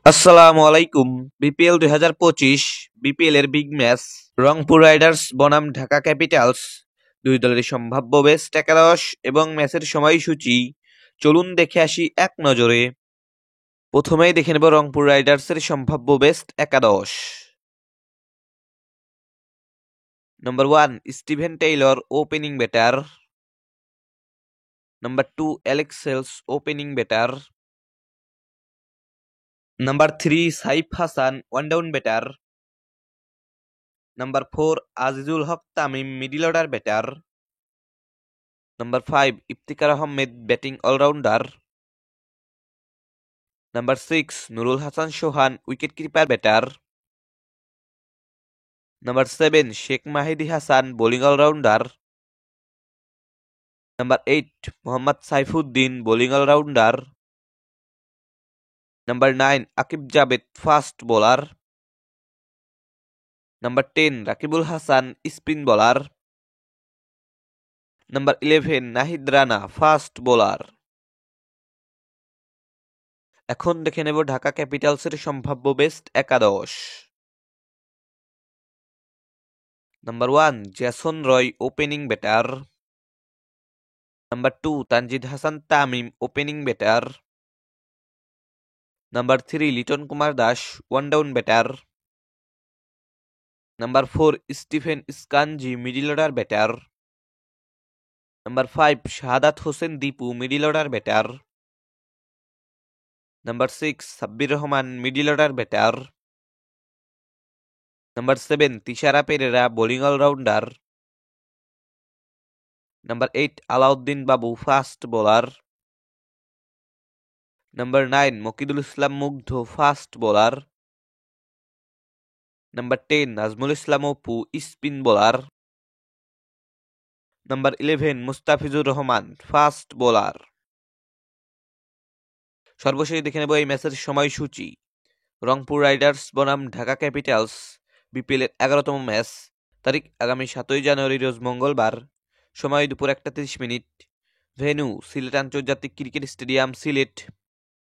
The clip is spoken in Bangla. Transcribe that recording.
আসসালামু আলাইকুম। বিপিএল 2025 বিপিএল এর বিগ ম্যাচ রংপুর রাইডার্স বনাম ঢাকা ক্যাপিটালস, দুই দলের সম্ভাব্য বেস্ট একাদশ এবং ম্যাচের সময়সূচি চলুন দেখে আসি এক নজরে। প্রথমেই দেখে নেব রংপুর রাইডার্সের সম্ভাব্য বেস্ট একাদশ। Number 1 Steven Taylor, opening batter. Number 2 Alex Hales, opening batter. Number 3 Saif Hasan, one down batter. Number 4 Azizul Haque Tamim, middle order batter. Number 5 Iftikhar Ahmed, batting allrounder. Number 6 Nurul Hasan Sohan, wicket keeper batter. Number 7 Sheikh Mahidi Hasan, bowling allrounder. Number 8 Mohammad Saifuddin, bowling allrounder. Number 9 Akib Javed, fast bowler. Number 10 Rakibul Hasan, spin bowler. Number 11 Nahid Rana, fast bowler. এখন দেখে নেব ঢাকা ক্যাপিটালসের সম্ভাব্য বেস্ট একাদশ। Number 1 Jason Roy, opening batter. Number 2 Tanzid Hasan Tamim, opening batter. Number 3 Liton Kumar Das, one down batter. Number 4 Stephen Eskinazi, middle order batter. Number 5 Shahadat Hossain Dipu, middle order batter. Number 6 Sabbir Rahman, middle order batter. Number 7 Thisara Perera, bowling allrounder. Number 8 Alauddin Babu, fast bowler. Number 9 Mukidul Islam Mugdho, fast bowler. Number 10 Nazmul Islam Apu, spin bowler. Number 11 Mustafizur Rahman, fast bowler. সর্বশেষ দেখে নেব এই ম্যাচের সময়সূচি। রংপুর রাইডার্স বনাম ঢাকা ক্যাপিটালস, বিপিএল এর 11তম ম্যাচ। তারিখ আগামী 7ই জানুয়ারি, রোজ মঙ্গলবার। সময় দুপুর 1টা 30 মিনিট। ভেন্যু সিলেট আন্তর্জাতিক ক্রিকেট স্টেডিয়াম, সিলেট।